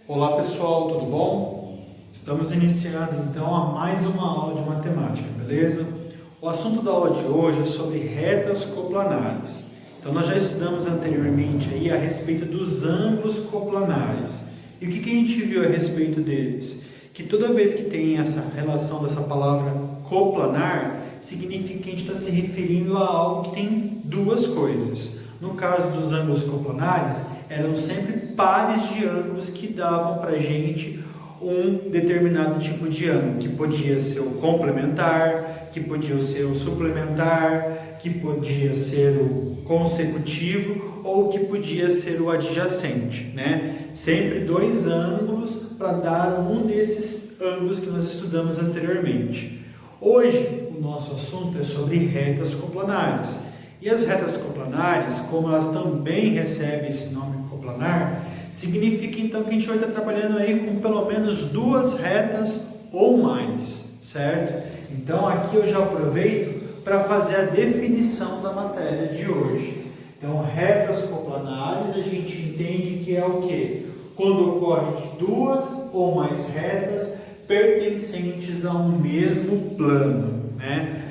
Olá pessoal, tudo bom? Estamos iniciando então a mais uma aula de matemática, beleza? O assunto da aula de hoje é sobre retas coplanares. Então nós já estudamos anteriormente aí a respeito dos ângulos coplanares. E o que a gente viu a respeito deles? Que toda vez que tem essa relação dessa palavra coplanar, significa que a gente está se referindo a algo que tem duas coisas. No caso dos ângulos coplanares, eram sempre pares de ângulos que davam para a gente um determinado tipo de ângulo, que podia ser o complementar, que podia ser o suplementar, que podia ser o consecutivo ou que podia ser o adjacente, né? Sempre dois ângulos para dar um desses ângulos que nós estudamos anteriormente. Hoje, o nosso assunto é sobre retas coplanares. E as retas coplanares, como elas também recebem esse nome coplanar, significa então que a gente vai estar trabalhando aí com pelo menos duas retas ou mais, certo? Então aqui eu já aproveito para fazer a definição da matéria de hoje. Então retas coplanares a gente entende que é o quê? Quando ocorre de duas ou mais retas pertencentes a um mesmo plano, né?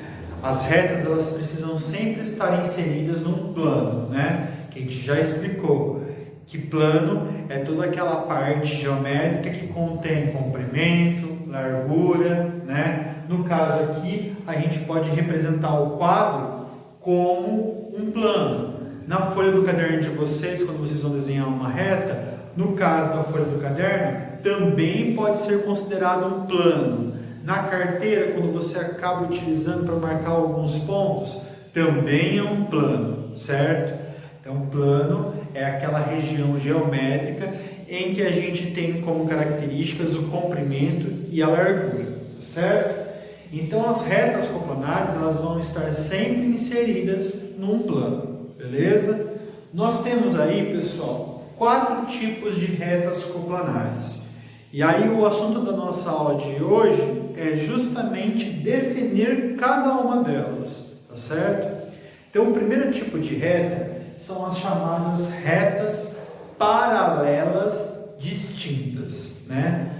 As retas elas precisam sempre estar inseridas num plano, né? Que a gente já explicou. Que plano é toda aquela parte geométrica que contém comprimento, largura, né? No caso aqui, a gente pode representar o quadro como um plano. Na folha do caderno de vocês, quando vocês vão desenhar uma reta, no caso da folha do caderno, também pode ser considerado um plano. Na carteira, quando você acaba utilizando para marcar alguns pontos, também é um plano, certo? Então, plano é aquela região geométrica em que a gente tem como características o comprimento e a largura, certo? Então, as retas coplanares elas vão estar sempre inseridas num plano, beleza? Nós temos aí, pessoal, 4 tipos de retas coplanares. E aí o assunto da nossa aula de hoje é justamente definir cada uma delas, tá certo? Então, o primeiro tipo de reta são as chamadas retas paralelas distintas, né?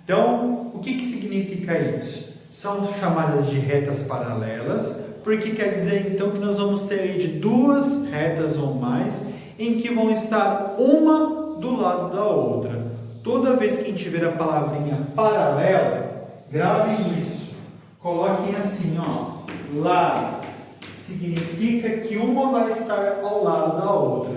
Então, o que significa isso? São chamadas de retas paralelas, porque quer dizer então que nós vamos ter aí de duas retas ou mais em que vão estar uma do lado da outra. Toda vez que a gente ver a palavrinha paralela, gravem isso. Coloquem assim, ó, lado. Significa que uma vai estar ao lado da outra.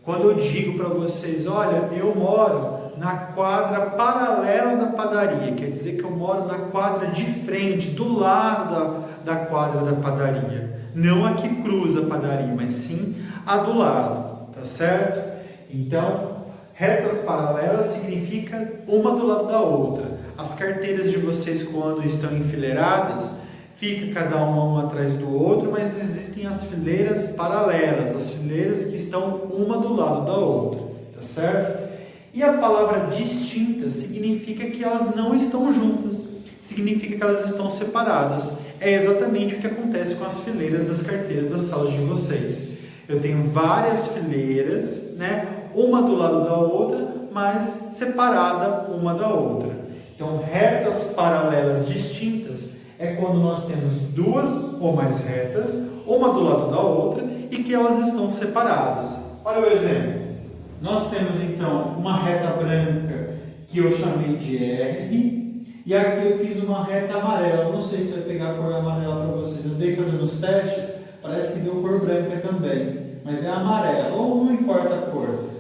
Quando eu digo para vocês, olha, eu moro na quadra paralela da padaria, quer dizer que eu moro na quadra de frente, do lado da quadra da padaria. Não a que cruza a padaria, mas sim a do lado, tá certo? Então, retas paralelas significa uma do lado da outra. As carteiras de vocês, quando estão enfileiradas, fica cada uma um atrás do outro, mas existem as fileiras paralelas, as fileiras que estão uma do lado da outra, tá certo? E a palavra distinta significa que elas não estão juntas, significa que elas estão separadas. É exatamente o que acontece com as fileiras das carteiras das salas de vocês. Eu tenho várias fileiras, né? Uma do lado da outra, mas separada uma da outra. Então, retas paralelas distintas é quando nós temos duas ou mais retas, uma do lado da outra, e que elas estão separadas. Olha o exemplo. Nós temos então uma reta branca que eu chamei de R, e aqui eu fiz uma reta amarela. Eu não sei se vai pegar a cor amarela para vocês. Eu dei fazendo os testes, parece que deu cor branca também, mas é amarela, ou não importa a cor.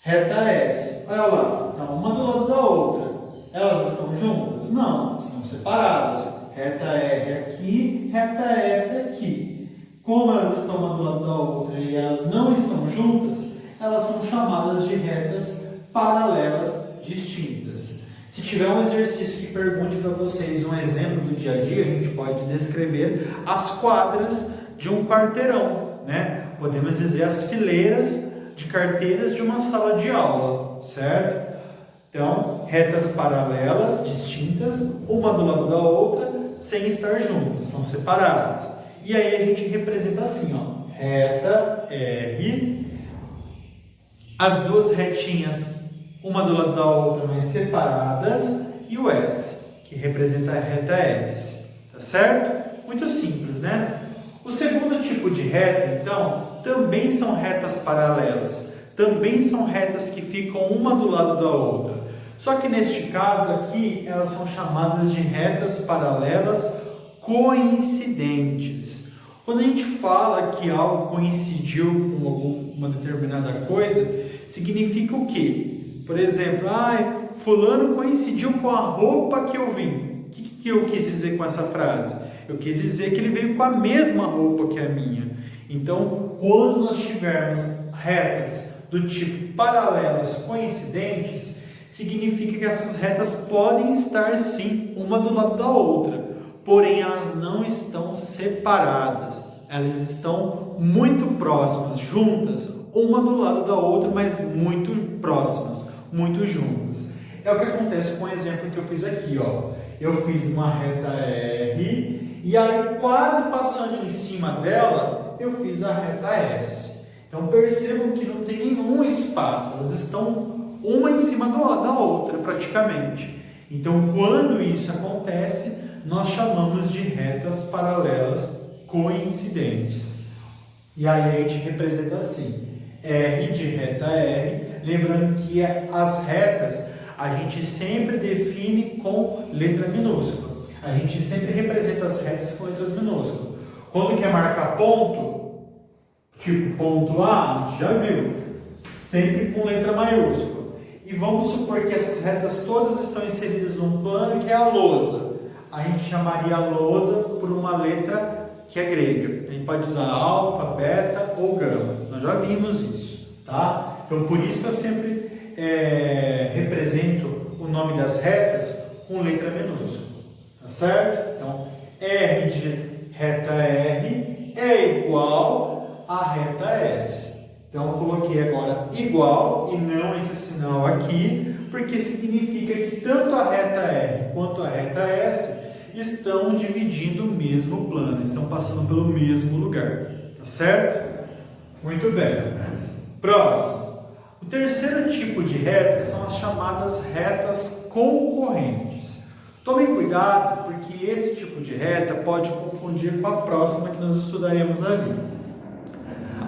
Reta S. Olha lá, tá uma do lado da outra. Elas estão juntas? Não, estão separadas. Reta R aqui, reta S aqui. Como elas estão uma do lado da outra e elas não estão juntas, elas são chamadas de retas paralelas distintas. Se tiver um exercício que pergunte para vocês um exemplo do dia a dia, a gente pode descrever as quadras de um quarteirão, né? Podemos dizer as fileiras de carteiras de uma sala de aula, certo? Então, retas paralelas, distintas, uma do lado da outra, sem estar juntas, são separadas. E aí a gente representa assim, ó, reta R, as duas retinhas uma do lado da outra, mas separadas, e o S, que representa a reta S, tá certo? Muito simples, né? O segundo tipo de reta, então, também são retas paralelas, também são retas que ficam uma do lado da outra. Só que neste caso aqui, elas são chamadas de retas paralelas coincidentes. Quando a gente fala que algo coincidiu com alguma determinada coisa, significa o quê? Por exemplo, fulano coincidiu com a roupa que eu vi. O que eu quis dizer com essa frase? Eu quis dizer que ele veio com a mesma roupa que a minha. Então, quando nós tivermos retas do tipo paralelas coincidentes, significa que essas retas podem estar sim uma do lado da outra, porém elas não estão separadas, elas estão muito próximas, juntas, uma do lado da outra, mas muito próximas, muito juntas. É o que acontece com o exemplo que eu fiz aqui, ó. Eu fiz uma reta R e aí quase passando em cima dela, eu fiz a reta S. Então percebam que não tem nenhum espaço, elas estão uma em cima da outra praticamente. Então quando isso acontece, nós chamamos de retas paralelas coincidentes. E aí a gente representa assim, R de reta R, lembrando que as retas a gente sempre define com letra minúscula. A gente sempre representa as retas com letras minúsculas. Quando quer marcar ponto, tipo ponto A, a gente já viu, sempre com letra maiúscula. E vamos supor que essas retas todas estão inseridas num plano que é a lousa. A gente chamaria a lousa por uma letra que é grega. A gente pode usar alfa, beta ou gama. Nós já vimos isso, tá? Então, por isso que eu sempre represento o nome das retas com letra minúscula, tá certo? Então, R de reta R é igual a reta S. Então, eu coloquei agora igual e não esse sinal aqui, porque significa que tanto a reta R quanto a reta S estão dividindo o mesmo plano, estão passando pelo mesmo lugar, tá certo? Muito bem. Próximo. O terceiro tipo de reta são as chamadas retas concorrentes. Tomem cuidado, porque esse tipo de reta pode confundir com a próxima que nós estudaremos ali.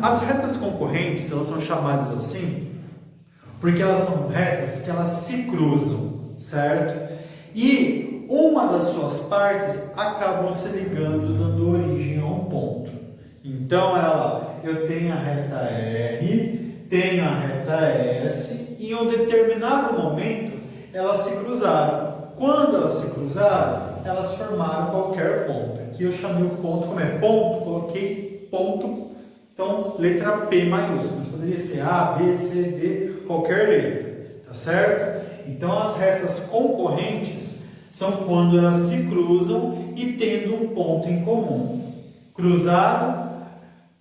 As retas concorrentes, elas são chamadas assim porque elas são retas que elas se cruzam, certo? E uma das suas partes acabam se ligando, dando origem a um ponto. Então, eu tenho a reta R, tenho a reta S, e em um determinado momento elas se cruzaram. Quando elas se cruzaram, elas formaram qualquer ponto. Aqui eu chamei o ponto, como é ponto, coloquei ponto, então letra P maiúscula. Mas poderia ser A, B, C, D, qualquer letra, tá certo? Então as retas concorrentes são quando elas se cruzam e tendo um ponto em comum. Cruzaram,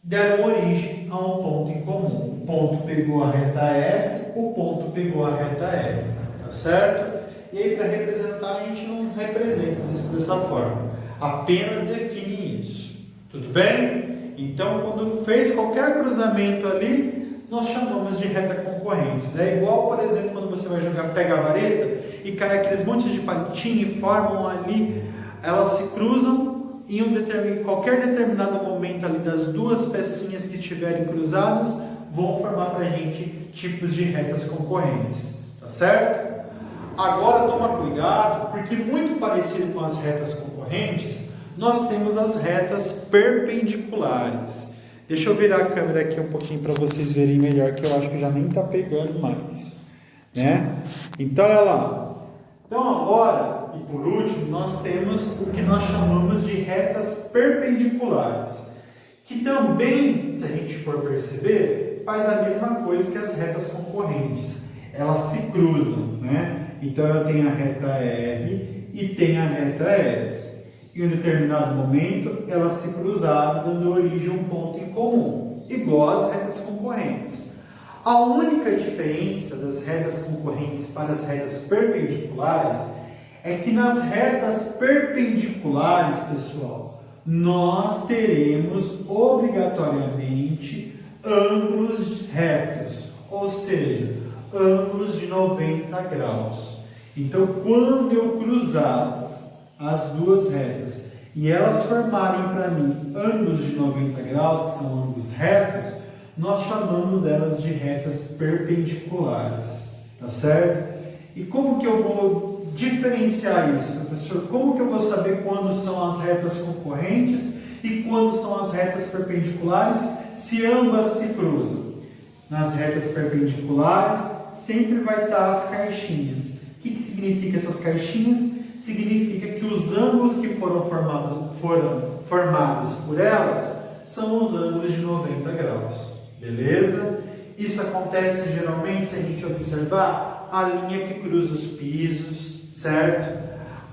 deram origem a um ponto em comum. O ponto pegou a reta S, o ponto pegou a reta R, tá certo? E aí, para representar, a gente não representa dessa forma, apenas define isso, tudo bem? Então, quando fez qualquer cruzamento ali, nós chamamos de reta concorrentes. É igual, por exemplo, quando você vai jogar pega-vareta e cai aqueles montes de palitinho e formam ali, elas se cruzam em qualquer determinado momento ali das duas pecinhas que estiverem cruzadas, vão formar para a gente tipos de retas concorrentes, tá certo? Agora toma cuidado, porque muito parecido com as retas concorrentes, nós temos as retas perpendiculares. Deixa eu virar a câmera aqui um pouquinho para vocês verem melhor, que eu acho que já nem está pegando mais, né? Então, olha lá. Então, agora, e por último, nós temos o que nós chamamos de retas perpendiculares, que também, se a gente for perceber, faz a mesma coisa que as retas concorrentes. Elas se cruzam, né? Então, eu tenho a reta R e tenho a reta S. Em um determinado momento, elas se cruzaram, dando origem a um ponto em comum, igual às retas concorrentes. A única diferença das retas concorrentes para as retas perpendiculares é que nas retas perpendiculares, pessoal, nós teremos obrigatoriamente ângulos retos, ou seja, ângulos de 90 graus. Então, quando eu cruzar as duas retas e elas formarem para mim ângulos de 90 graus, que são ângulos retos, nós chamamos elas de retas perpendiculares, tá certo? E como que eu vou diferenciar isso, professor? Como que eu vou saber quando são as retas concorrentes e quando são as retas perpendiculares, se ambas se cruzam? Nas retas perpendiculares sempre vai estar as caixinhas. O que significa essas caixinhas? Significa que os ângulos que foram formados por elas são os ângulos de 90 graus. Beleza? Isso acontece geralmente se a gente observar a linha que cruza os pisos, certo?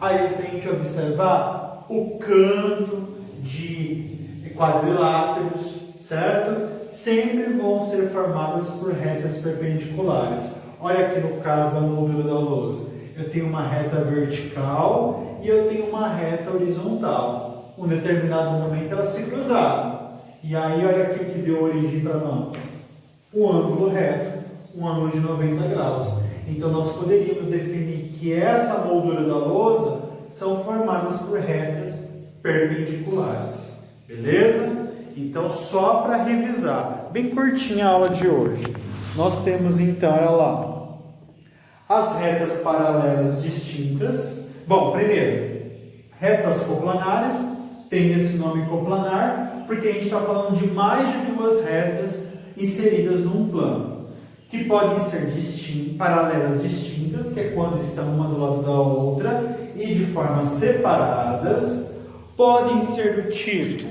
Aí se a gente observar o canto de quadriláteros, certo? Sempre vão ser formadas por retas perpendiculares. Olha aqui no caso da moldura da lousa. Eu tenho uma reta vertical e eu tenho uma reta horizontal. Em um determinado momento elas se cruzaram. E aí olha aqui o que deu origem para nós. Um ângulo reto, um ângulo de 90 graus. Então nós poderíamos definir que essa moldura da lousa são formadas por retas perpendiculares. Beleza? Então só para revisar, bem curtinha a aula de hoje. Nós temos então, olha lá, as retas paralelas distintas. Bom, primeiro, retas coplanares, tem esse nome coplanar, porque a gente está falando de mais de duas retas inseridas num plano, que podem ser paralelas distintas, que é quando estão uma do lado da outra, e de formas separadas. Podem ser do tipo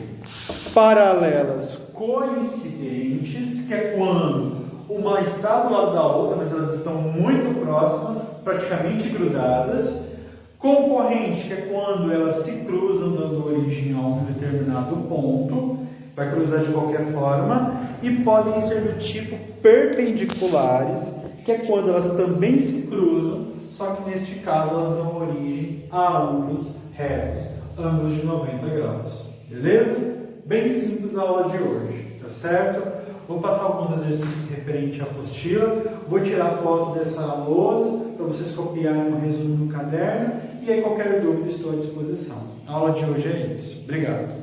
paralelas coincidentes, que é quando uma está do lado da outra, mas elas estão muito próximas, praticamente grudadas. Concorrente, que é quando elas se cruzam dando origem a um determinado ponto, vai cruzar de qualquer forma. E podem ser do tipo perpendiculares, que é quando elas também se cruzam, só que neste caso elas dão origem a ângulos retos, ângulos de 90 graus. Beleza? Bem simples a aula de hoje, tá certo? Vou passar alguns exercícios referentes à apostila, vou tirar foto dessa lousa para vocês copiarem um resumo no caderno, e aí qualquer dúvida estou à disposição. A aula de hoje é isso. Obrigado.